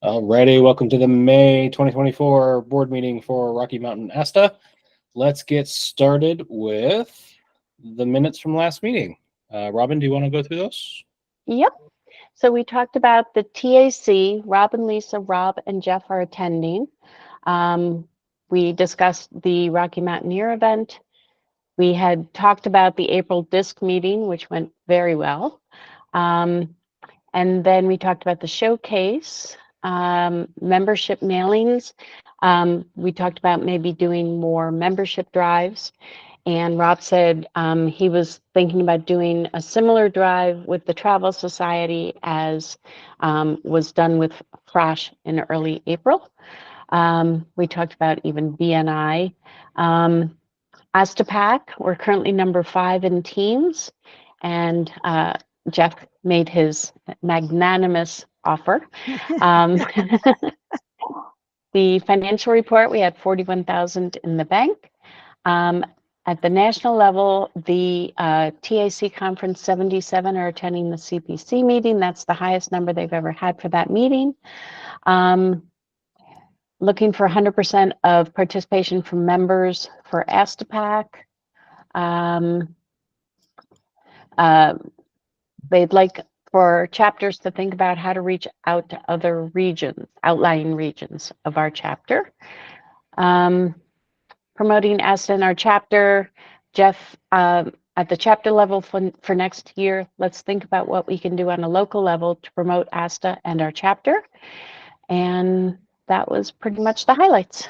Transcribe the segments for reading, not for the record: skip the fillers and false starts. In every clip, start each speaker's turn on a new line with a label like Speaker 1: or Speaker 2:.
Speaker 1: Alrighty, welcome to the May 2024 board meeting for Rocky Mountain ASTA. Let's get started with the minutes from last meeting. Robin, do you want to go through those?
Speaker 2: Yep. So we talked about the TAC. Robin, Lisa, Rob, and Jeff are attending. We discussed the Rocky Mountaineer event. We had talked about the April DISC meeting, which went very well. And then we talked about the showcase, membership mailings. We talked about maybe doing more membership drives. And Rob said he was thinking about doing a similar drive with the Travel Society as was done with Fresh in early April. We talked about even BNI. ASTA Pack, we're currently number 5 in teams, and Jeff made his magnanimous offer. The financial report, we had $41,000 in the bank. At the national level, the TAC conference 77 are attending the CPC meeting. That's the highest number they've ever had for that meeting. Looking for 100% of participation from members for ASTA Pack. They'd like for chapters to think about how to reach out to other regions, outlying regions of our chapter. Promoting ASTA in our chapter. Jeff, at the chapter level for next year, let's think about what we can do on a local level to promote ASTA and our chapter. And that was pretty much the highlights.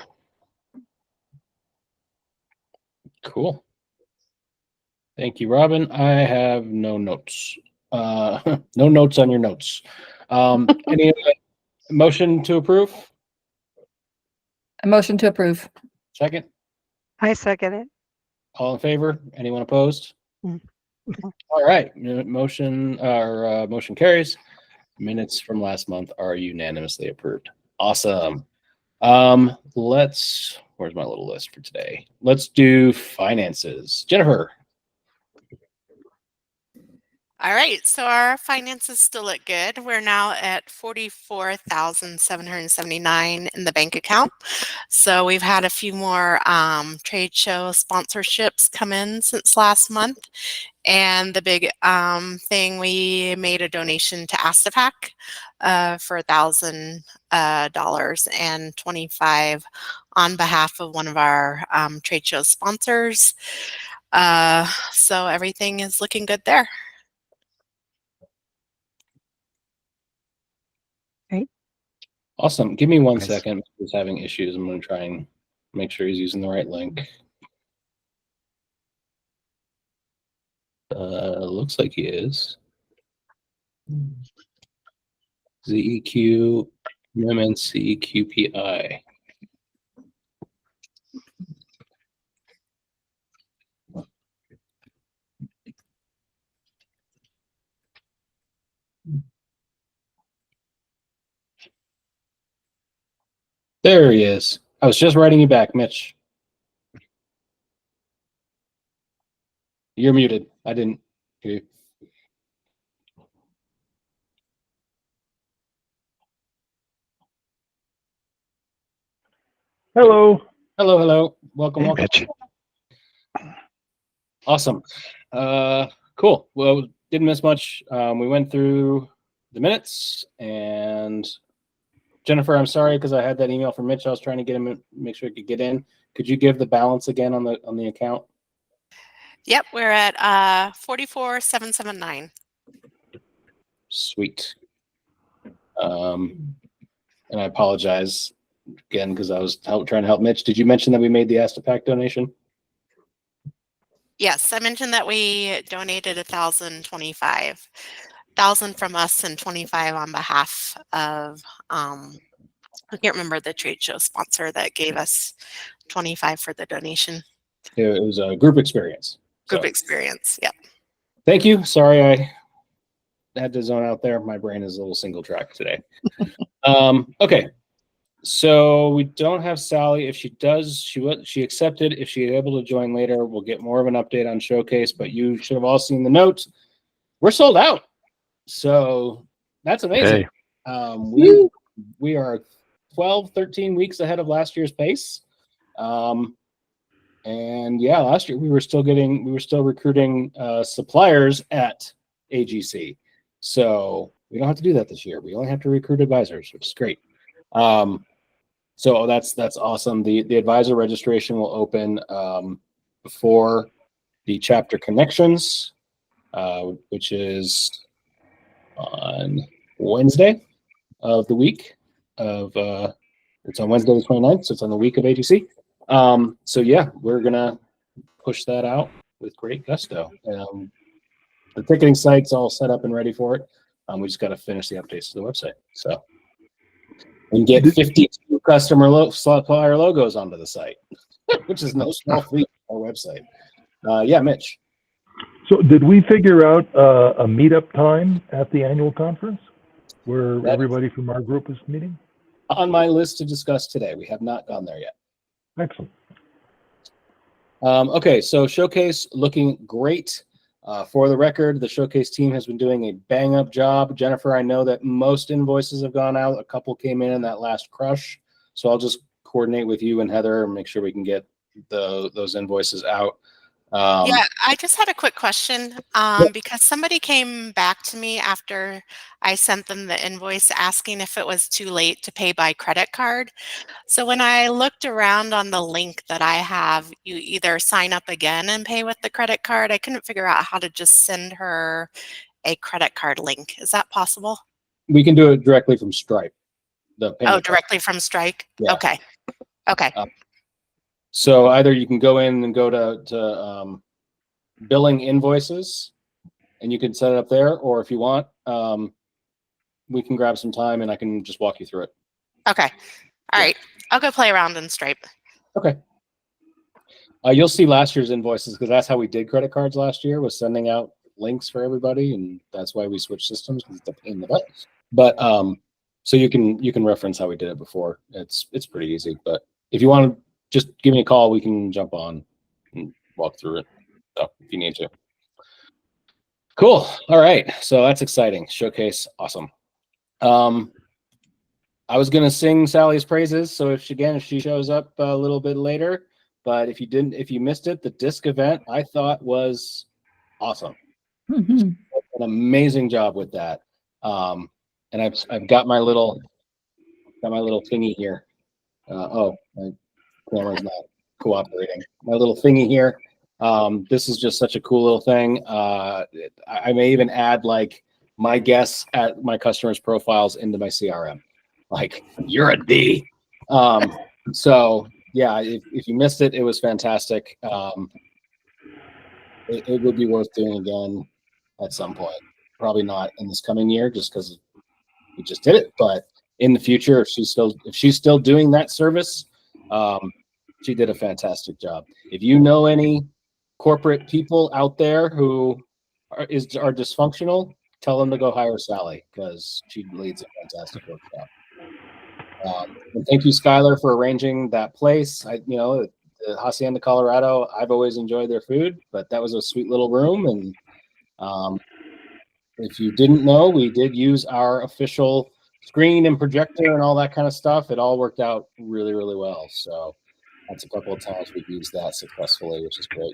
Speaker 1: Cool. Thank you, Robin. I have no notes. No notes on your notes. Any motion to approve?
Speaker 3: A motion to approve.
Speaker 1: Second?
Speaker 4: I second it.
Speaker 1: All in favor? Anyone opposed? All right. Motion carries. Minutes from last month are unanimously approved. Awesome. Where's my little list for today? Let's do finances. Jennifer.
Speaker 5: All right, so our finances still look good. We're now at 44,779 in the bank account. So we've had a few more trade show sponsorships come in since last month. And the big thing, we made a donation to ASTA Pack for $1,000 and $25 on behalf of one of our trade show sponsors. So everything is looking good there.
Speaker 1: Awesome. Give me one second. He's having issues. I'm going to try and make sure he's using the right link. Looks like he is. ZEQ MMNC QPI. There he is. I was just writing you back, Mitch. You're muted. I didn't hear you.
Speaker 6: Hello.
Speaker 1: Hello, hello. Welcome,
Speaker 6: Hey,
Speaker 1: welcome.
Speaker 6: Mitch.
Speaker 1: Awesome. Cool. Well, didn't miss much. We went through the minutes, and Jennifer, I'm sorry because I had that email from Mitch. I was trying to get him, make sure he could get in. Could you give the balance again on the account?
Speaker 5: Yep, we're at 44,779.
Speaker 1: Sweet. And I apologize again because I was trying to help Mitch. Did you mention that we made the ASTA Pack donation?
Speaker 5: Yes, I mentioned that we donated $1,025 from us and 25 on behalf of I can't remember the trade show sponsor that gave us 25 for the donation.
Speaker 1: It was a group experience.
Speaker 5: Group experience, yeah.
Speaker 1: Thank you. Sorry, I had to zone out there. My brain is a little single track today. Okay, so we don't have Sally. If she does, she accepted. If she's able to join later, we'll get more of an update on Showcase. But you should have all seen the notes. We're sold out, so that's amazing.
Speaker 6: Hey.
Speaker 1: we are 12, 13 weeks ahead of last year's pace. And yeah, last year we were still recruiting suppliers at AGC. So we don't have to do that this year. We only have to recruit advisors, which is great. So that's awesome. The advisor registration will open before the chapter connections, which is on Wednesday of the week of it's on Wednesday the 29th, so it's on the week of AGC. So yeah, we're gonna push that out with great gusto. The ticketing site's all set up and ready for it. We just got to finish the updates to the website. So and get 52 supplier logos onto the site, which is no small feat on our website. Yeah, Mitch.
Speaker 6: So did we figure out a meetup time at the annual conference where everybody from our group is meeting?
Speaker 1: On my list to discuss today. We have not gone there yet.
Speaker 6: Excellent.
Speaker 1: Okay, so Showcase looking great. For the record, the Showcase team has been doing a bang-up job. Jennifer, I know that most invoices have gone out. A couple came in that last crush. So I'll just coordinate with you and Heather and make sure we can get those invoices out.
Speaker 5: Yeah, I just had a quick question because somebody came back to me after I sent them the invoice asking if it was too late to pay by credit card. So when I looked around on the link that I have, you either sign up again and pay with the credit card. I couldn't figure out how to just send her a credit card link. Is that possible?
Speaker 1: We can do it directly from Stripe.
Speaker 5: Directly from Stripe?
Speaker 1: Yeah.
Speaker 5: Okay. Okay.
Speaker 1: So either you can go in and go to billing invoices, and you can set it up there, or if you want, we can grab some time and I can just walk you through it.
Speaker 5: Okay. All right. I'll go play around in Stripe.
Speaker 1: Okay. You'll see last year's invoices because that's how we did credit cards last year, was sending out links for everybody, and that's why we switched systems because it's a pain in the butt. But so you can reference how we did it before. It's pretty easy. But if you want to just give me a call, we can jump on and walk through it. So if you need to. Cool. All right. So that's exciting. Showcase. Awesome. I was going to sing Sally's praises. So if she shows up a little bit later, but if you missed it, the disc event I thought was awesome.
Speaker 3: Mhm.
Speaker 1: An amazing job with that. And I've got my little thingy here. My camera's not cooperating. My little thingy here. This is just such a cool little thing. I may even add like my guests at my customers' profiles into my CRM. Like, you're a D. So yeah, if you missed it, it was fantastic. It would be worth doing again at some point. Probably not in this coming year, just because we just did it. But in the future, if she's still doing that service, she did a fantastic job. If you know any corporate people out there who are dysfunctional, tell them to go hire Sally because she leads a fantastic workshop. And thank you, Skylar, for arranging that place. The Hacienda, Colorado, I've always enjoyed their food, but that was a sweet little room. And if you didn't know, we did use our official screen and projector and all that kind of stuff. It all worked out really, really well. So that's a couple of times we've used that successfully, which is great.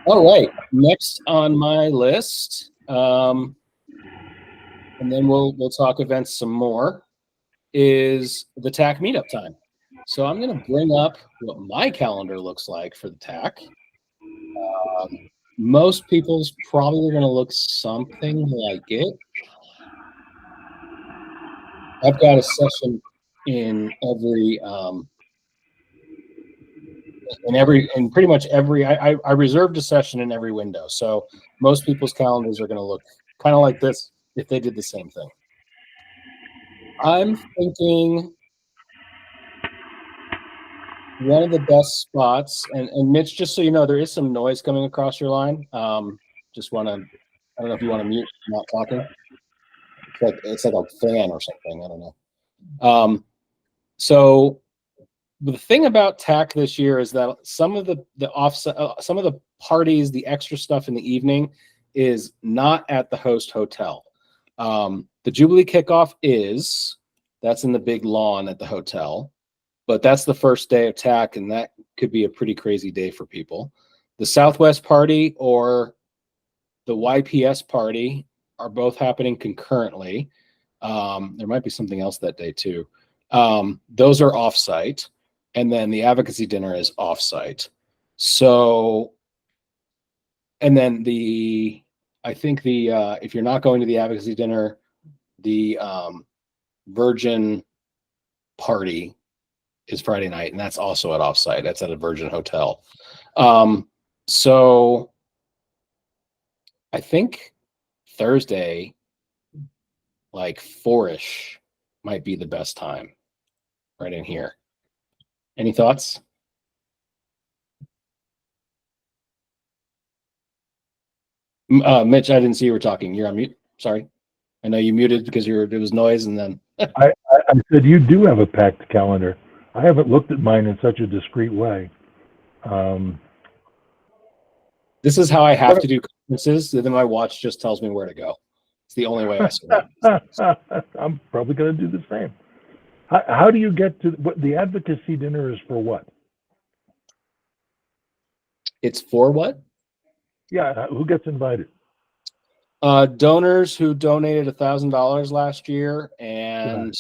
Speaker 1: All right, next on my list, and then we'll talk events some more, is the TAC meetup time. So I'm going to bring up what my calendar looks like for the TAC. Most people's probably going to look something like it. I've got a session in pretty much every. I reserved a session in every window, so most people's calendars are going to look kind of like this if they did the same thing. I'm thinking one of the best spots, and Mitch, just so you know, there is some noise coming across your line. I don't know if you want to mute, not talking. It's like a fan or something. I don't know. So the thing about TAC this year is that some of the parties, the extra stuff in the evening is not at the host hotel. The Jubilee kickoff that's in the big lawn at the hotel, but that's the first day of TAC, and that could be a pretty crazy day for people. The Southwest Party or the YPS Party are both happening concurrently. There might be something else that day too. Those are offsite, and then the advocacy dinner is offsite. So, and then I think if you're not going to the advocacy dinner, the Virgin Party is Friday night, and that's also at offsite. That's at a Virgin hotel. So I think Thursday, like 4-ish, might be the best time right in here. Any thoughts? Mitch, I didn't see you were talking. You're on mute. Sorry. I know you muted because there was noise, and then
Speaker 6: I said you do have a packed calendar. I haven't looked at mine in such a discreet way.
Speaker 1: this is how I have to do conferences. Then my watch just tells me where to go. It's the only way I survive.
Speaker 6: I'm probably going to do the same. How do you get to what the advocacy dinner is for? What?
Speaker 1: It's for what?
Speaker 6: Yeah, who gets invited?
Speaker 1: Donors who donated $1,000 last year, and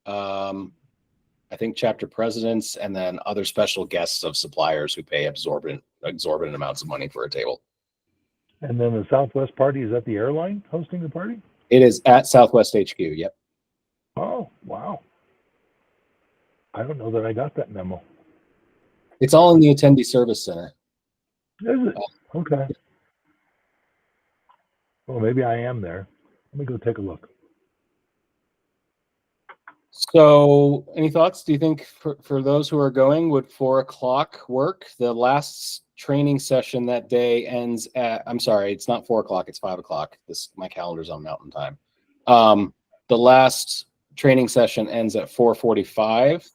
Speaker 1: I think chapter presidents, and then other special guests of suppliers who pay exorbitant amounts of money for a table.
Speaker 6: And then the Southwest Party, is that the airline hosting the party?
Speaker 1: It is at Southwest HQ. Yep.
Speaker 6: Oh, wow. I don't know that I got that memo.
Speaker 1: It's all in the attendee service center.
Speaker 6: Is it? Okay. Well, maybe I am there. Let me go take a look.
Speaker 1: So, any thoughts? Do you think for those who are going, would 4 o'clock work? The last training session that day ends at, I'm sorry, it's not 4 o'clock, it's 5 o'clock. My calendar's on Mountain Time. The last training session ends at 4:45,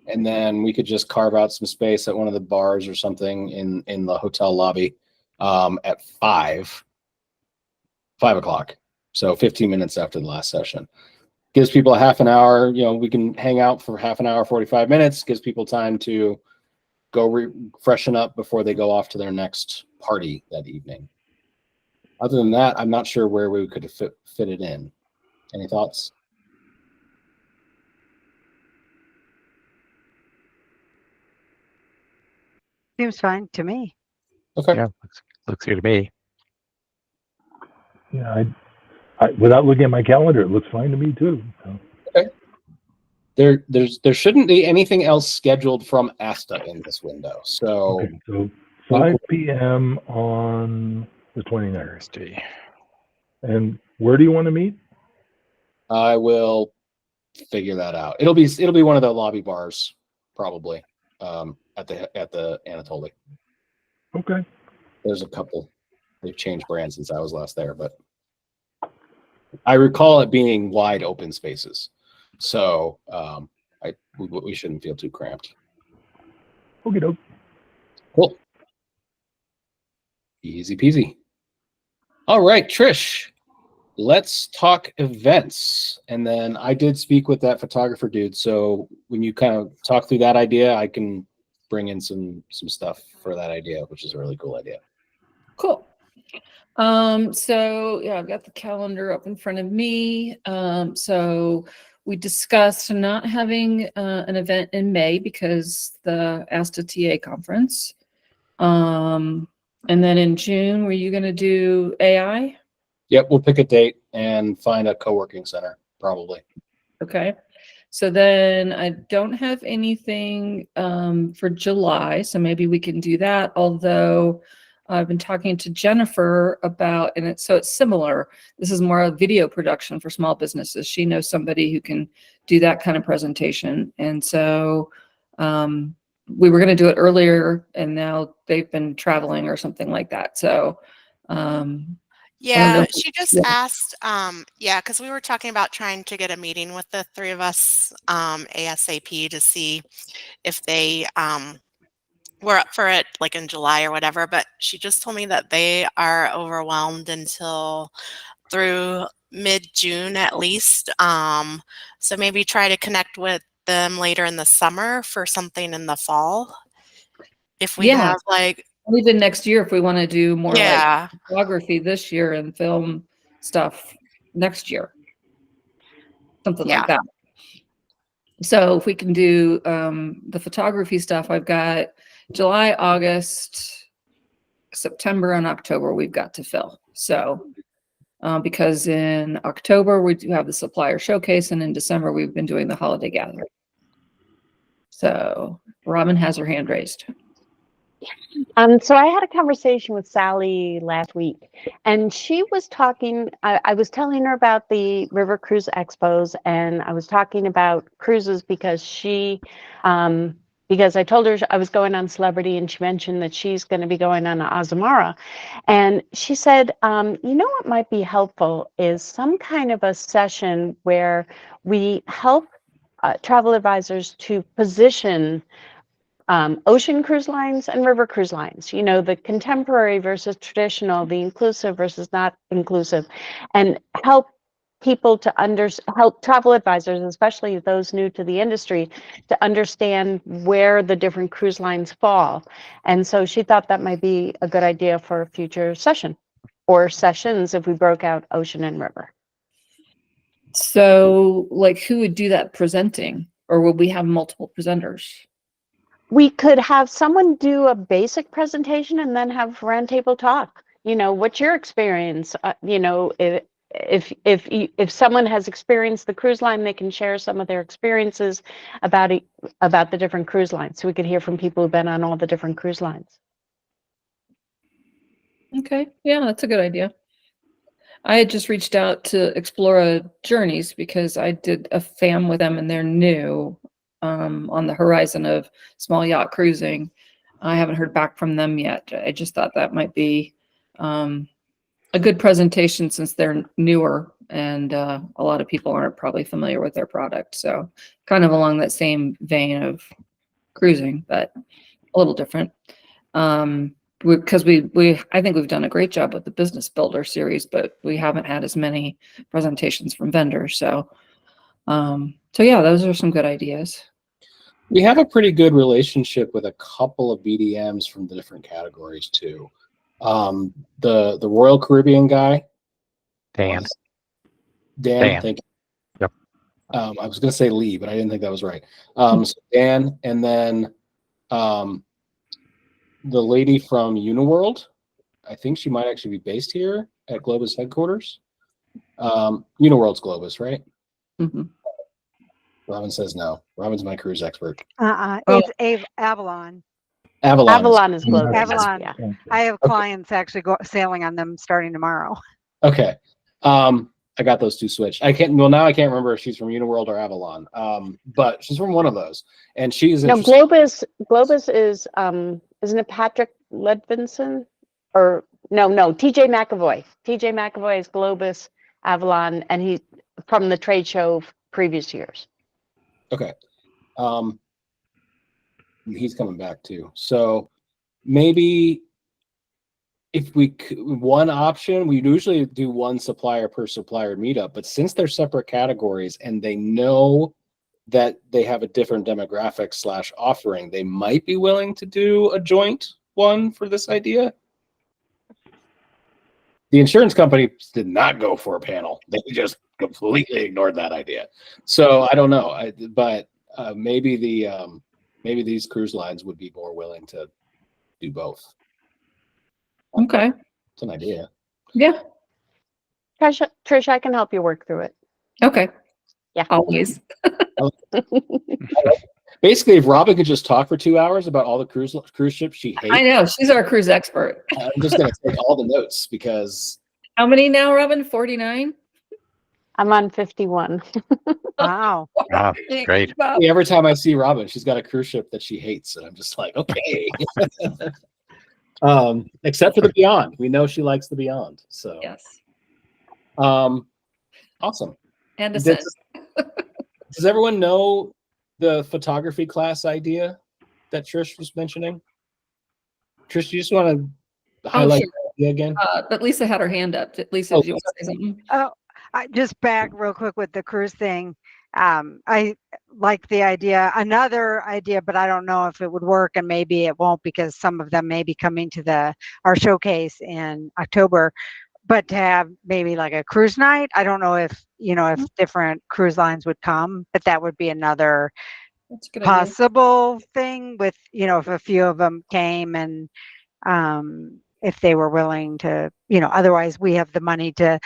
Speaker 1: and then we could just carve out some space at one of the bars or something in the hotel lobby at 5 o'clock. So 15 minutes after the last session. Gives people a half an hour, we can hang out for half an hour, 45 minutes, gives people time to go freshen up before they go off to their next party that evening. Other than that, I'm not sure where we could fit it in. Any thoughts?
Speaker 4: Seems fine to me.
Speaker 1: Okay.
Speaker 7: Yeah, looks good to me.
Speaker 6: Yeah, without looking at my calendar, it looks fine to me too. So.
Speaker 1: There shouldn't be anything else scheduled from ASTA in this window. So,
Speaker 6: Okay, so 5 p.m. on the 29th.
Speaker 7: Thursday.
Speaker 6: And where do you want to meet?
Speaker 1: I will figure that out. It'll be one of the lobby bars, probably, at the Anatoly.
Speaker 6: Okay.
Speaker 1: There's a couple. They've changed brands since I was last there, but I recall it being wide open spaces. So we shouldn't feel too cramped.
Speaker 6: Okay, doke.
Speaker 1: Cool. Easy peasy. All right, Trish, let's talk events. And then I did speak with that photographer dude. So when you kind of talk through that idea, I can bring in some stuff for that idea, which is a really cool idea.
Speaker 3: Cool. So yeah, I've got the calendar up in front of me. So we discussed not having an event in May because the ASTA TA conference. And then in June, were you going to do AI?
Speaker 1: Yep, we'll pick a date and find a co-working center, probably.
Speaker 3: Okay. So then I don't have anything for July, so maybe we can do that. Although I've been talking to Jennifer about, and it's similar. This is more a video production for small businesses. She knows somebody who can do that kind of presentation. And so we were going to do it earlier, and now they've been traveling or something like that. So
Speaker 5: yeah, she just asked, because we were talking about trying to get a meeting with the three of us ASAP to see if they were up for it like in July or whatever, but she just told me that they are overwhelmed until through mid-June at least. So maybe try to connect with them later in the summer for something in the fall. If we
Speaker 3: Yeah.
Speaker 5: have like,
Speaker 3: Even next year, if we want to do more like
Speaker 5: yeah,
Speaker 3: photography this year and film stuff next year, something
Speaker 5: yeah.
Speaker 3: like that. So if we can do the photography stuff, I've got July, August, September, and October we've got to fill. So because in October we do have the supplier showcase, and in December we've been doing the holiday gathering. So Robin has her hand raised.
Speaker 2: So I had a conversation with Sally last week, and she was talking, I was telling her about the River Cruise Expos, and I was talking about cruises because because I told her I was going on Celebrity, and she mentioned that she's going to be going on Azamara. And she said, you know what might be helpful is some kind of a session where we help travel advisors to position ocean cruise lines and river cruise lines, you know, the contemporary versus traditional, the inclusive versus not inclusive, and help people to help travel advisors, especially those new to the industry, to understand where the different cruise lines fall. And so she thought that might be a good idea for a future session, or sessions if we broke out ocean and river.
Speaker 3: So like who would do that presenting, or would we have multiple presenters?
Speaker 2: We could have someone do a basic presentation and then have roundtable talk. You know, what's your experience? You know, if someone has experienced the cruise line, they can share some of their experiences about the different cruise lines. So we could hear from people who've been on all the different cruise lines.
Speaker 3: Okay, yeah, that's a good idea. I had just reached out to Explora Journeys because I did a FAM with them, and they're new on the horizon of small yacht cruising. I haven't heard back from them yet. I just thought that might be a good presentation since they're newer, and a lot of people aren't probably familiar with their product. So kind of along that same vein of cruising, but a little different. Because I think we've done a great job with the Business Builder series, but we haven't had as many presentations from vendors. So yeah, those are some good ideas.
Speaker 1: We have a pretty good relationship with a couple of BDMs from the different categories too. The Royal Caribbean guy,
Speaker 7: Dan.
Speaker 1: Dan. Thank you.
Speaker 7: Yep.
Speaker 1: I was going to say Lee, but I didn't think that was right. So Dan, and then the lady from Uniworld. I think she might actually be based here at Globus headquarters. Uniworld's Globus, right?
Speaker 3: Mm-hmm.
Speaker 1: Robin says no. Robin's my cruise expert.
Speaker 4: It's Avalon.
Speaker 2: Avalon is Globus.
Speaker 4: Avalon.
Speaker 2: Yeah.
Speaker 4: I have clients actually sailing on them starting tomorrow.
Speaker 1: Okay. I got those two switched. Now I can't remember if she's from Uniworld or Avalon. But she's from one of those. And she's
Speaker 2: No, Globus is isn't it Patrick Ledvinson? Or no, TJ McAvoy. TJ McAvoy is Globus, Avalon, and he's from the trade show previous years.
Speaker 1: Okay. He's coming back too. So maybe if one option, we usually do one supplier per supplier meetup, but since they're separate categories and they know that they have a different demographic / offering, they might be willing to do a joint one for this idea. The insurance company did not go for a panel. They just completely ignored that idea. So I don't know, but maybe these cruise lines would be more willing to do both.
Speaker 3: Okay.
Speaker 1: It's an idea.
Speaker 3: Yeah.
Speaker 2: Trish, I can help you work through it.
Speaker 3: Okay.
Speaker 2: Yeah.
Speaker 3: Always.
Speaker 1: Basically, if Robin could just talk for 2 hours about all the cruise ships she hates.
Speaker 3: I know, she's our cruise expert.
Speaker 1: I'm just going to take all the notes because.
Speaker 3: How many now, Robin? 49?
Speaker 2: I'm on 51.
Speaker 4: Wow.
Speaker 7: Ah, great.
Speaker 1: Every time I see Robin, she's got a cruise ship that she hates, and I'm just like, okay. Except for the Beyond, we know she likes the Beyond. So
Speaker 3: Yes.
Speaker 1: Awesome.
Speaker 3: And Ascent.
Speaker 1: Does everyone know the photography class idea that Trish was mentioning? Trish, you just want to highlight?
Speaker 3: Sure.
Speaker 1: idea again?
Speaker 3: But Lisa had her hand up. Lisa,
Speaker 1: Oh,
Speaker 3: did you want to say something?
Speaker 4: Oh, I just back real quick with the cruise thing. I like the idea, another idea, but I don't know if it would work, and maybe it won't because some of them may be coming to our showcase in October. But to have maybe like a cruise night, I don't know if if different cruise lines would come, but that would be another
Speaker 3: That's a good idea.
Speaker 4: possible thing with if a few of them came and if they were willing to, otherwise we have the money to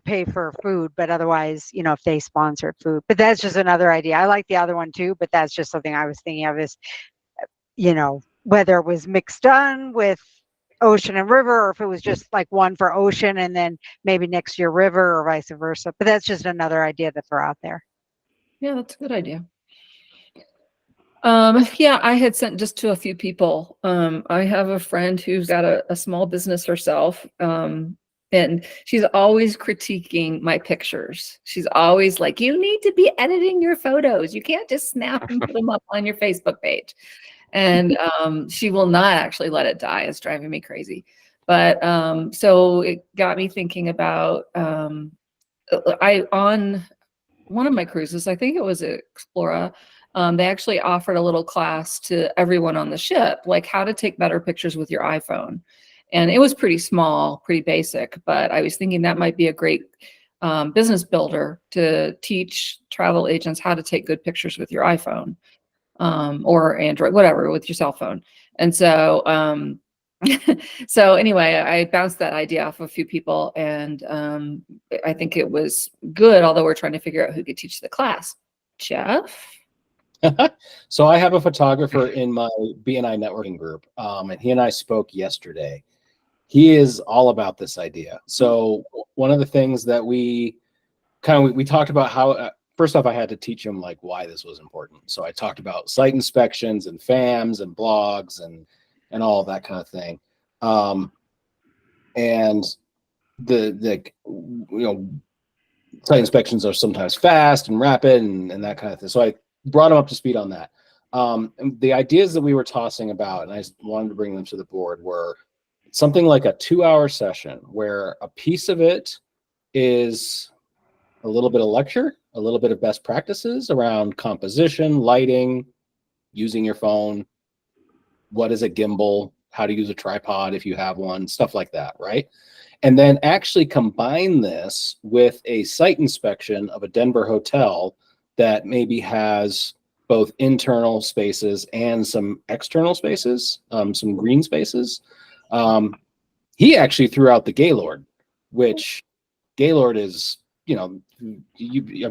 Speaker 4: pay for food, but otherwise, if they sponsored food. But that's just another idea. I like the other one too, but that's just something I was thinking of is, whether it was mixed done with ocean and river, or if it was just like one for ocean and then maybe next year river or vice versa. But that's just another idea to throw out there.
Speaker 3: Yeah, that's a good idea. Yeah, I had sent just to a few people. I have a friend who's got a small business herself. And she's always critiquing my pictures. She's always like, you need to be editing your photos. You can't just snap and put them up on your Facebook page. And she will not actually let it die. It's driving me crazy. But so it got me thinking about on one of my cruises, I think it was Explora, they actually offered a little class to everyone on the ship, like how to take better pictures with your iPhone. And it was pretty small, pretty basic, but I was thinking that might be a great business builder to teach travel agents how to take good pictures with your iPhone or Android, whatever, with your cell phone. And so, so anyway, I bounced that idea off a few people, and I think it was good, although we're trying to figure out who could teach the class. Jeff?
Speaker 1: So I have a photographer in my BNI networking group, and he and I spoke yesterday. He is all about this idea. So one of the things that we talked about how, first off, I had to teach him like why this was important. So I talked about site inspections and FAMs and blogs and all of that kind of thing. And the site inspections are sometimes fast and rapid and that kind of thing. So I brought him up to speed on that. And the ideas that we were tossing about, and I wanted to bring them to the board, were something like a 2-hour session where a piece of it is a little bit of lecture, a little bit of best practices around composition, lighting, using your phone, what is a gimbal, how to use a tripod if you have one, stuff like that, right? And then actually combine this with a site inspection of a Denver hotel that maybe has both internal spaces and some external spaces, some green spaces. He actually threw out the Gaylord, which Gaylord is, I'm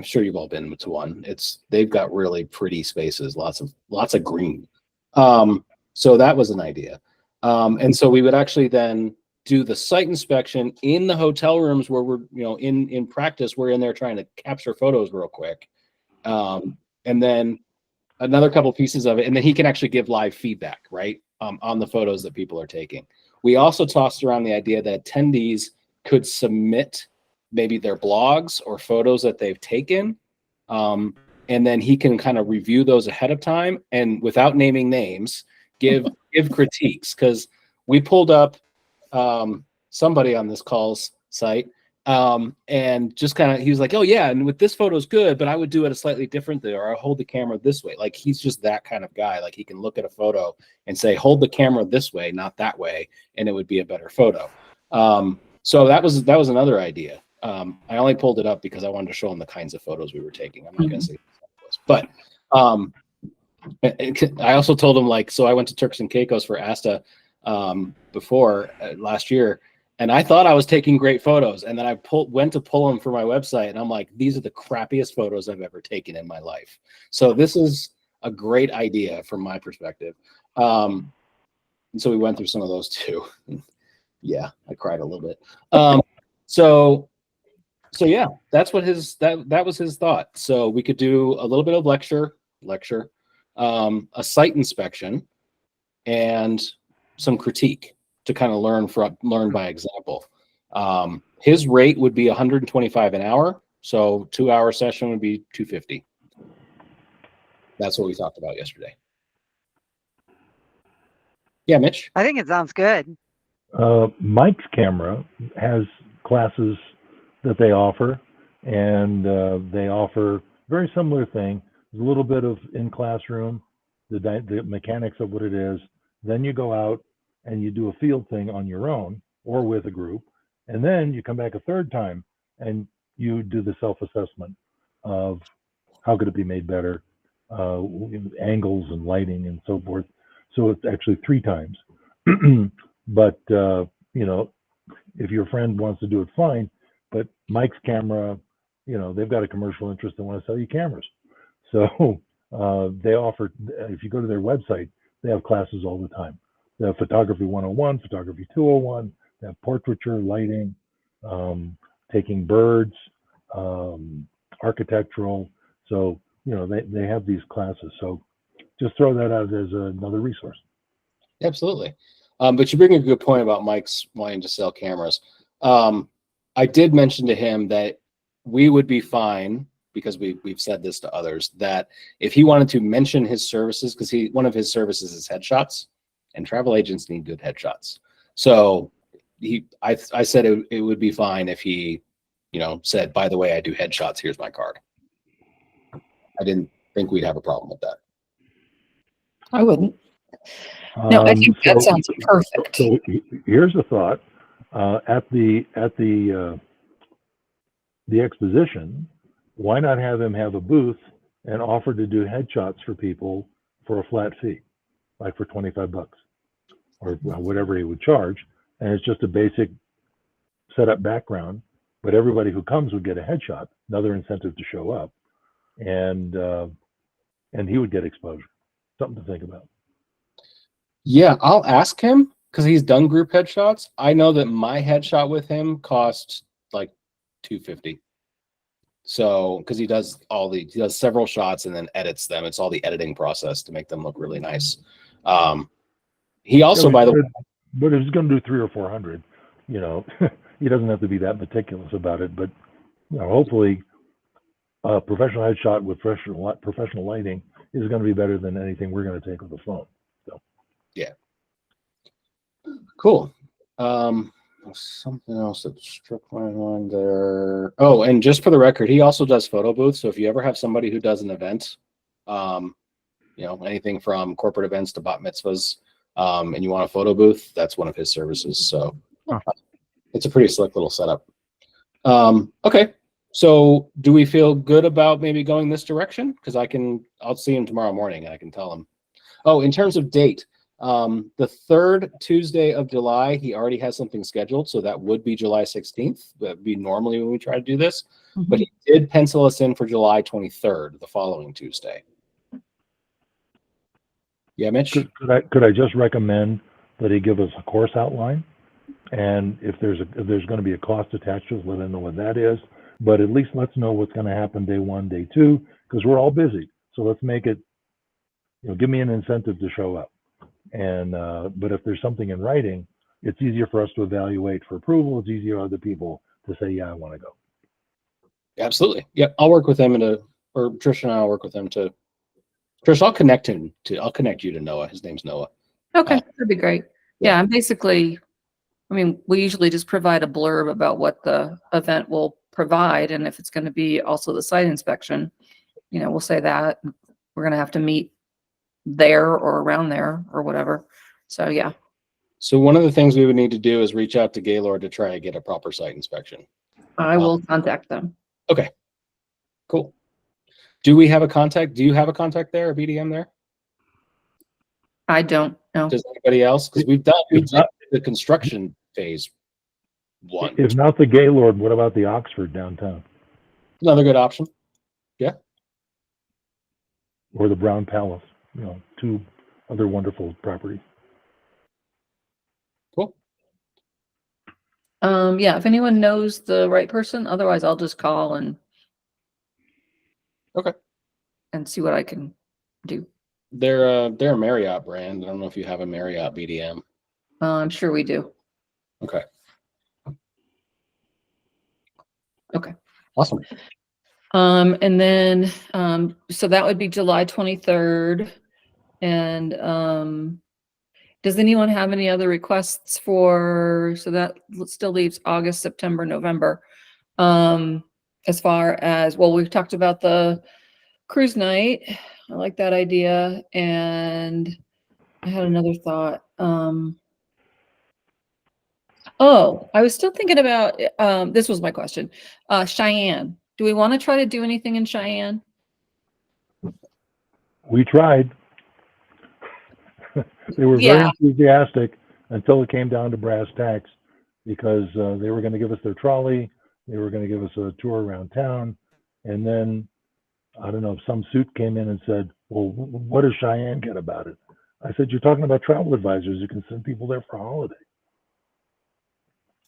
Speaker 1: sure you've all been to one. They've got really pretty spaces, lots of green. So that was an idea. And so we would actually then do the site inspection in the hotel rooms where we're, in practice, we're in there trying to capture photos real quick. And then another couple pieces of it, and then he can actually give live feedback, right, on the photos that people are taking. We also tossed around the idea that attendees could submit maybe their blogs or photos that they've taken, and then he can kind of review those ahead of time and, without naming names, give critiques. Because we pulled up somebody on this call's site, and just kind of, he was like, oh yeah, and with this photo's good, but I would do it a slightly different way, or I hold the camera this way. Like, he's just that kind of guy. Like, he can look at a photo and say, hold the camera this way, not that way, and it would be a better photo. So that was another idea. I only pulled it up because I wanted to show him the kinds of photos we were taking. I'm not going to say what it was, but I also told him, like, so I went to Turks and Caicos for ASTA before last year, and I thought I was taking great photos, and then I went to pull them for my website, and I'm like, these are the crappiest photos I've ever taken in my life. So this is a great idea from my perspective. And so we went through some of those too. Yeah, I cried a little bit. So yeah, that's what that was his thought. So we could do a little bit of lecture, a site inspection, and some critique to kind of learn by example. His rate would be $125 an hour, so 2-hour session would be $250. That's what we talked about yesterday. Yeah, Mitch.
Speaker 4: I think it sounds good.
Speaker 6: Mike's camera has classes that they offer, and they offer very similar thing. There's a little bit of in classroom, the mechanics of what it is. Then you go out and you do a field thing on your own or with a group, and then you come back a third time and you do the self-assessment of how could it be made better, angles and lighting and so forth. So it's actually 3 times. But you know, if your friend wants to do it, fine. But Mike's camera, you know, they've got a commercial interest and want to sell you cameras. So they offer, if you go to their website, they have classes all the time. They have photography 101, photography 201, they have portraiture, lighting, taking birds, architectural. So, you know, they have these classes. So just throw that out as another resource.
Speaker 1: Absolutely. But you bring a good point about Mike's wanting to sell cameras. I did mention to him that we would be fine, because we've said this to others, that if he wanted to mention his services, because one of his services is headshots, and travel agents need good headshots. So I said it would be fine if he, you know, said, by the way, I do headshots, here's my card. I didn't think we'd have a problem with that.
Speaker 3: I wouldn't. No, I think that sounds perfect.
Speaker 6: So here's a thought. At the exposition, why not have him have a booth and offer to do headshots for people for a flat fee, like for $25 or whatever he would charge, and it's just a basic setup background, but everybody who comes would get a headshot, another incentive to show up, and he would get exposure. Something to think about.
Speaker 1: Yeah, I'll ask him, because he's done group headshots. I know that my headshot with him cost like $250. So, because he does several shots and then edits them. It's all the editing process to make them look really nice. He also, by the way,
Speaker 6: but if he's going to do 300 or 400, you know, he doesn't have to be that meticulous about it. But you know, hopefully, a professional headshot with professional lighting is going to be better than anything we're going to take with the phone. So,
Speaker 1: yeah, cool. Something else that struck my mind there. Oh, and just for the record, he also does photo booths. So if you ever have somebody who does an event, you know, anything from corporate events to bat mitzvahs, and you want a photo booth, that's one of his services. So it's a pretty slick little setup. Okay. So do we feel good about maybe going this direction? Because I'll see him tomorrow morning and I can tell him. Oh, in terms of date, the 3rd Tuesday of July, he already has something scheduled. So that would be July 16th. That would be normally when we try to do this. Mm-hmm. But he did pencil us in for July 23rd, the following Tuesday. Yeah, Mitch?
Speaker 6: Could I just recommend that he give us a course outline? And if there's going to be a cost attached to it, let him know what that is. But at least let's know what's going to happen day 1, day 2, because we're all busy. So let's make it, you know, give me an incentive to show up. And but if there's something in writing, it's easier for us to evaluate for approval. It's easier for other people to say, yeah, I want to go.
Speaker 1: Absolutely. Yep. I'll work with him or Trish and I will work with him to. Trish, I'll connect you to Noah. His name's Noah.
Speaker 3: Okay, that'd be great. Yeah, and basically, I mean, we usually just provide a blurb about what the event will provide, and if it's going to be also the site inspection, you know, we'll say that we're going to have to meet there or around there or whatever. So yeah.
Speaker 1: So one of the things we would need to do is reach out to Gaylord to try to get a proper site inspection.
Speaker 3: I will contact them.
Speaker 1: Okay, cool. Do we have a contact? Do you have a contact there, a BDM there?
Speaker 3: I don't know.
Speaker 1: Does anybody else? Because we did the construction phase 1.
Speaker 6: If not the Gaylord, what about the Oxford downtown?
Speaker 1: Another good option. Yeah.
Speaker 6: Or the Brown Palace, you know, 2 other wonderful properties.
Speaker 1: Cool.
Speaker 3: Yeah, if anyone knows the right person, otherwise I'll just call and see what I can do.
Speaker 1: They're a Marriott brand. I don't know if you have a Marriott BDM.
Speaker 3: I'm sure we do.
Speaker 1: Okay.
Speaker 3: Okay.
Speaker 1: Awesome.
Speaker 3: And then so that would be July 23rd. And Does anyone have any other requests for, so that still leaves August, September, November. As far as, well, we've talked about the cruise night. I like that idea. And I had another thought. Oh, I was still thinking about, this was my question. Cheyenne. Do we want to try to do anything in Cheyenne?
Speaker 6: We tried. They were very enthusiastic until it came down to brass tacks, because they were going to give us their trolley, they were going to give us a tour around town, and then I don't know, some suit came in and said, "Well, what does Cheyenne get about it?" I said, "You're talking about travel advisors. You can send people there for a holiday."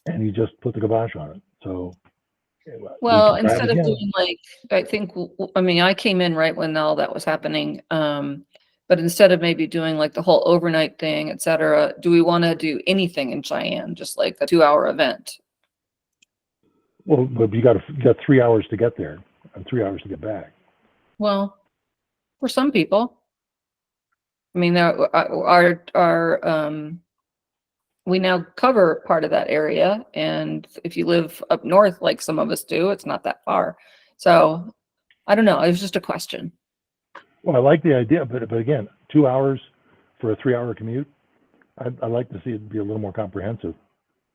Speaker 6: And he just put the kibosh on it. So
Speaker 3: Well,
Speaker 6: we can try it
Speaker 3: instead of
Speaker 6: again.
Speaker 3: doing like, I think, I mean, I came in right when all that was happening. But instead of maybe doing like the whole overnight thing, et cetera, do we want to do anything in Cheyenne, just like a 2-hour event?
Speaker 6: Well, but you got 3 hours to get there and 3 hours to get back.
Speaker 3: Well, for some people, I mean, we now cover part of that area. And if you live up north, like some of us do, it's not that far. So I don't know. It was just a question.
Speaker 6: Well, I like the idea, but again, 2 hours for a 3-hour commute, I'd like to see it be a little more comprehensive,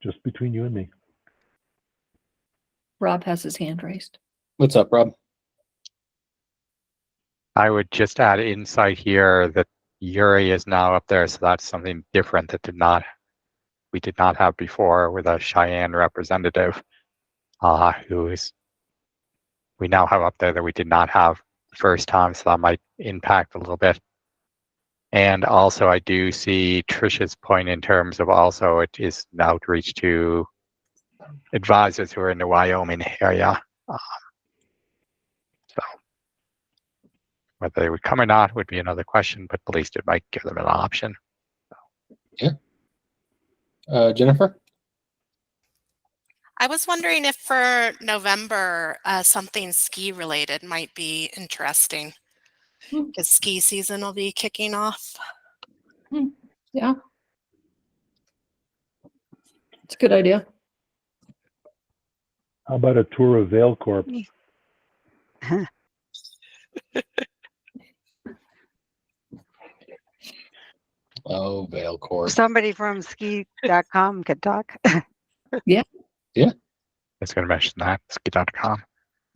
Speaker 6: just between you and me.
Speaker 3: Rob has his hand raised.
Speaker 1: What's up, Rob?
Speaker 7: I would just add insight here that Yuri is now up there, so that's something different that we did not have before, with a Cheyenne representative, who is we now have up there that we did not have the first time, so that might impact a little bit. And also, I do see Trisha's point in terms of also it is an outreach to advisors who are in the Wyoming area. So whether they would come or not would be another question, but at least it might give them an option.
Speaker 1: Jennifer?
Speaker 5: I was wondering if for November, something ski related might be interesting, because ski season will be kicking off.
Speaker 3: Yeah. It's a good idea.
Speaker 6: How about a tour of Vail Corp?
Speaker 1: Oh, Vail Corp.
Speaker 4: Somebody from ski.com could talk.
Speaker 3: Yeah.
Speaker 1: Yeah.
Speaker 7: I was going to mention that, ski.com.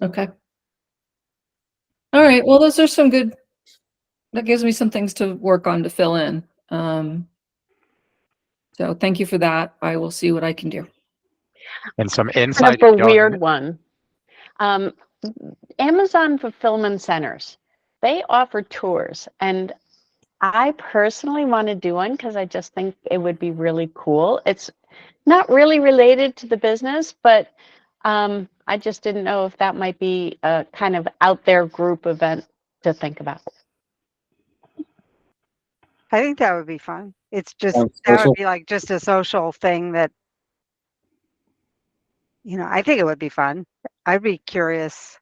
Speaker 3: Okay. All right. Well, those are some good, that gives me some things to work on to fill in. So thank you for that. I will see what I can do.
Speaker 7: And some
Speaker 2: Kind
Speaker 7: insight.
Speaker 2: of a weird one. Amazon fulfillment centers, they offer tours, and I personally want to do one because I just think it would be really cool. It's not really related to the business, but I just didn't know if that might be a kind of out there group event to think about.
Speaker 4: I think that would be fun. It's just,
Speaker 1: Sounds
Speaker 4: that
Speaker 1: social.
Speaker 4: would be like just a social thing that, I think it would be fun. I'd be curious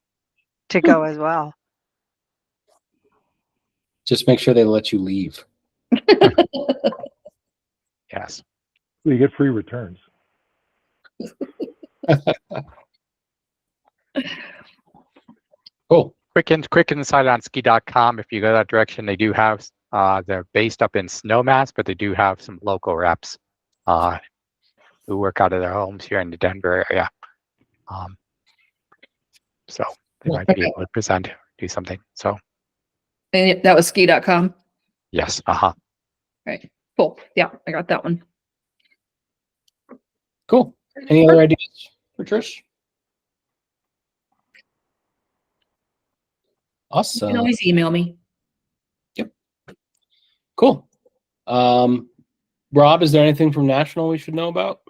Speaker 4: to go as well.
Speaker 1: Just make sure they let you leave.
Speaker 7: Yes.
Speaker 6: You get free returns.
Speaker 1: Cool.
Speaker 7: Quick insight on ski.com. If you go that direction, they do have, they're based up in Snowmass, but they do have some local reps who work out of their homes here in the Denver area. So they might be able to present, do something. So
Speaker 3: And that was ski.com.
Speaker 7: yes.
Speaker 3: Right. Cool. Yeah, I got that one.
Speaker 1: Cool. Any other ideas for Trish?
Speaker 3: You
Speaker 1: Awesome.
Speaker 3: can always email me.
Speaker 1: Yep. Cool. Rob, is there anything from National we should know about?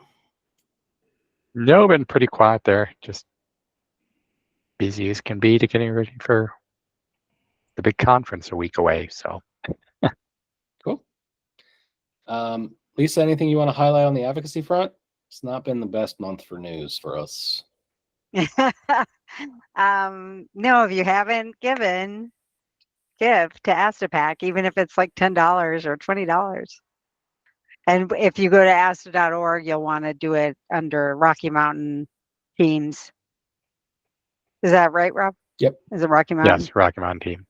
Speaker 7: No, been pretty quiet there. Just busy as can be to getting ready for the big conference a week away. So
Speaker 1: Cool. Lisa, anything you want to highlight on the advocacy front? It's not been the best month for news for us.
Speaker 4: No, if you haven't give to ASTA Pack, even if it's like $10 or $20. And if you go to asta.org, you'll want to do it under Rocky Mountain Teams. Is that right, Rob?
Speaker 1: Yep.
Speaker 4: Is it Rocky Mountain?
Speaker 7: Yes, Rocky Mountain team.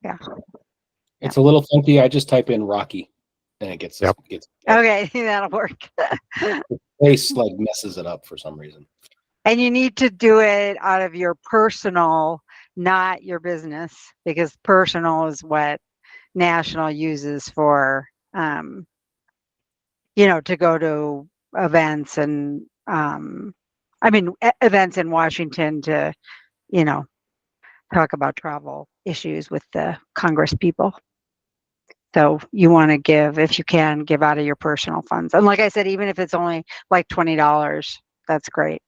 Speaker 4: Yeah.
Speaker 1: It's a little funky. I just type in Rocky, and it gets
Speaker 7: Yep.
Speaker 4: Okay, that'll work.
Speaker 1: Face like messes it up for some reason.
Speaker 4: And you need to do it out of your personal, not your business, because personal is what national uses for, to go to events and, events in Washington to, talk about travel issues with the Congress people. So you want to give, if you can, give out of your personal funds. And like I said, even if it's only like $20, that's great.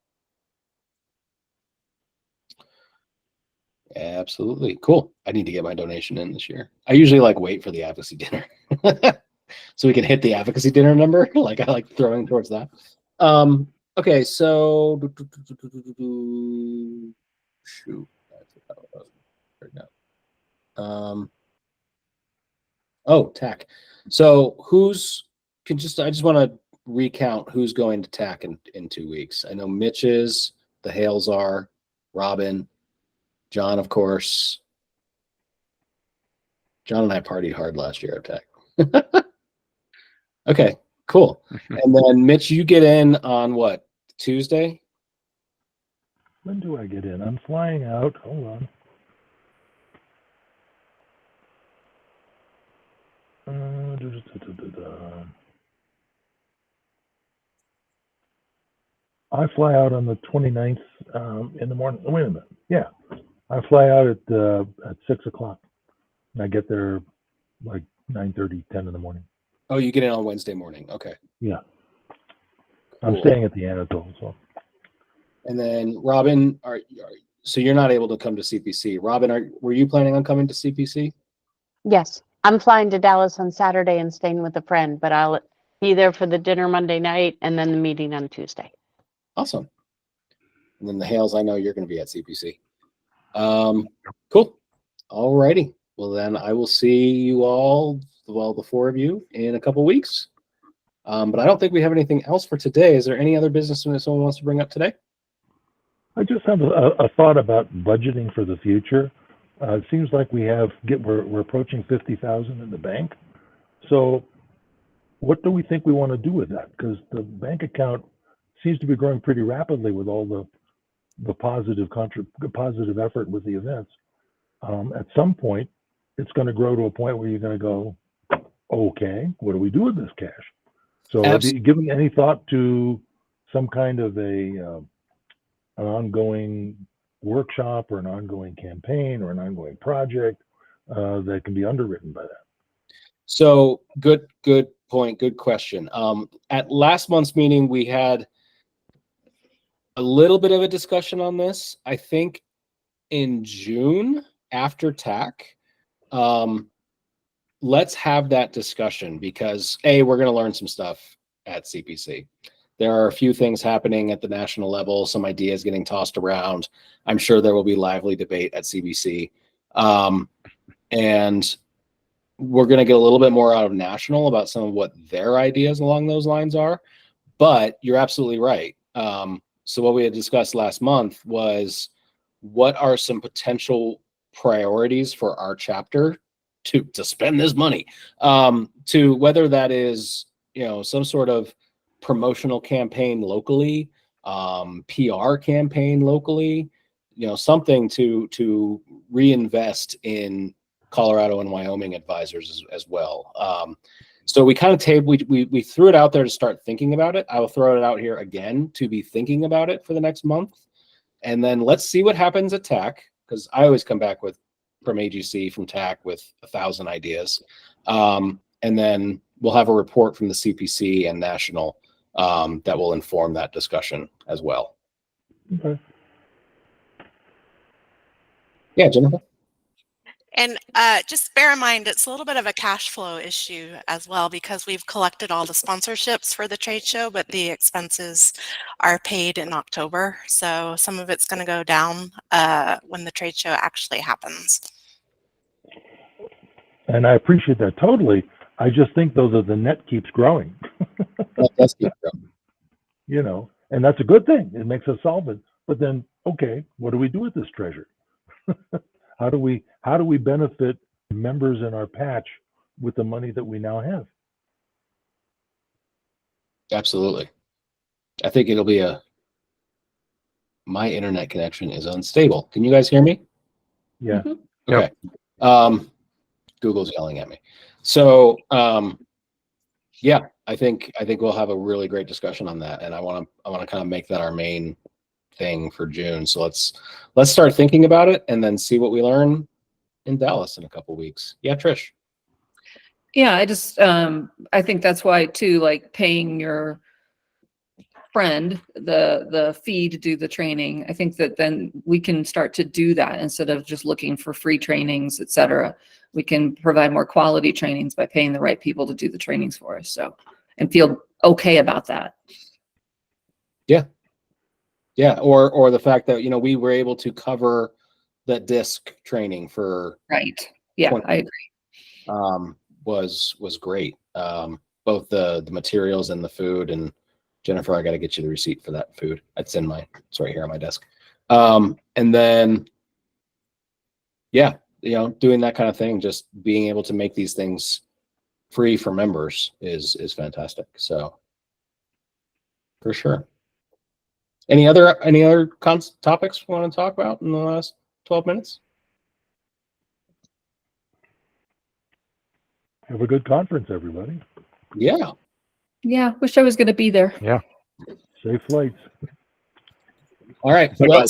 Speaker 1: Absolutely. Cool. I need to get my donation in this year. I usually wait for the advocacy dinner so we can hit the advocacy dinner number. I like throwing towards that. Okay. So shoot. Right now. TAC. So I just want to recount who's going to TAC in 2 weeks. I know Mitch is, the Hales are, Robin, John, of course. John and I partied hard last year at TAC. Okay, cool. And then Mitch, you get in on what, Tuesday?
Speaker 6: When do I get in? I'm flying out. Hold on. I fly out on the 29th in the morning. Wait a minute. Yeah, I fly out at 6 o'clock. I get there like 9:30, 10 in the morning.
Speaker 1: Oh, you get in on Wednesday morning. Okay.
Speaker 6: Yeah.
Speaker 1: Cool.
Speaker 6: I'm staying at the Anatole. So.
Speaker 1: And then Robin, so you're not able to come to CPC. Robin, were you planning on coming to CPC?
Speaker 2: Yes, I'm flying to Dallas on Saturday and staying with a friend, but I'll be there for the dinner Monday night and then the meeting on Tuesday.
Speaker 1: Awesome. And then the Hales, I know you're going to be at CPC. Cool. All righty. Well, then I will see you all, the four of you, in a couple weeks. But I don't think we have anything else for today. Is there any other business that someone wants to bring up today?
Speaker 6: I just have a thought about budgeting for the future. It seems like we're approaching 50,000 in the bank. So what do we think we want to do with that? Because the bank account seems to be growing pretty rapidly with all the positive effort with the events. At some point, it's going to grow to a point where you're going to go, okay, what do we do with this cash? So have you given any thought to some kind of an ongoing workshop or an ongoing campaign or an ongoing project that can be underwritten by that?
Speaker 1: So good point. Good question. At last month's meeting, we had a little bit of a discussion on this. I think in June after TAC, let's have that discussion because we're going to learn some stuff at CPC. There are a few things happening at the national level, some ideas getting tossed around. I'm sure there will be lively debate at CBC. And we're going to get a little bit more out of national about some of what their ideas along those lines are. But you're absolutely right. So what we had discussed last month was what are some potential priorities for our chapter to spend this money, to whether that is, some sort of promotional campaign locally, PR campaign locally, something to reinvest in Colorado and Wyoming advisors as well. So we kind of we threw it out there to start thinking about it. I will throw it out here again to be thinking about it for the next month. And then let's see what happens at TAC, because I always come back from AGC, from TAC with 1,000 ideas. And then we'll have a report from the CPC and national that will inform that discussion as well.
Speaker 6: Okay.
Speaker 1: Yeah, Jennifer?
Speaker 5: And just bear in mind, it's a little bit of a cash flow issue as well because we've collected all the sponsorships for the trade show, but the expenses are paid in October. So some of it's going to go down when the trade show actually happens.
Speaker 6: And I appreciate that totally. I just think though that the net keeps growing.
Speaker 1: Let's keep going.
Speaker 6: You know, and that's a good thing. It makes us solvent. But then, okay, what do we do with this treasure? How do we benefit members in our patch with the money that we now have?
Speaker 1: Absolutely. I think it'll be my internet connection is unstable. Can you guys hear me?
Speaker 6: Yeah.
Speaker 3: Mhm.
Speaker 1: Okay. Google's yelling at me. So, yeah, I think we'll have a really great discussion on that, and I want to kind of make that our main thing for June. So let's start thinking about it, and then see what we learn in Dallas in a couple weeks. Yeah, Trish.
Speaker 3: Yeah, I just I think that's why too, like paying your friend the fee to do the training. I think that then we can start to do that instead of just looking for free trainings, etc. We can provide more quality trainings by paying the right people to do the trainings for us. So, and feel okay about that.
Speaker 1: Yeah, or the fact that we were able to cover that disc training for
Speaker 3: Right. Yeah,
Speaker 1: 20
Speaker 3: I agree.
Speaker 1: was great. Both the materials and the food. And Jennifer, I got to get you the receipt for that food. It's right here on my desk. And then, yeah, doing that kind of thing, just being able to make these things free for members is fantastic. So, for sure. Any other topics we want to talk about in the last 12 minutes?
Speaker 6: Have a good conference, everybody.
Speaker 1: Yeah.
Speaker 3: Yeah, wish I was going to be there.
Speaker 6: Safe flights.
Speaker 1: All right. Well,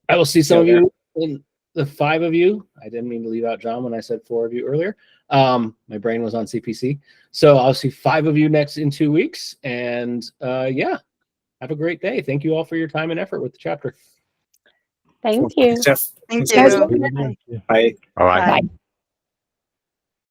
Speaker 1: I will see some
Speaker 8: Yeah,
Speaker 1: of you, in the 5 of you. I didn't mean to leave out John when I said 4 of you earlier. My brain was on CPC. So I'll see 5 of you in 2 weeks. And yeah, have a great day. Thank you all for your time and effort with the chapter.
Speaker 2: Thank you.
Speaker 8: Jeff.
Speaker 4: Thank
Speaker 8: Thanks,
Speaker 4: you.
Speaker 8: everyone.
Speaker 4: Bye.
Speaker 8: Bye.
Speaker 7: All right.
Speaker 4: Bye.
Speaker 2: Bye.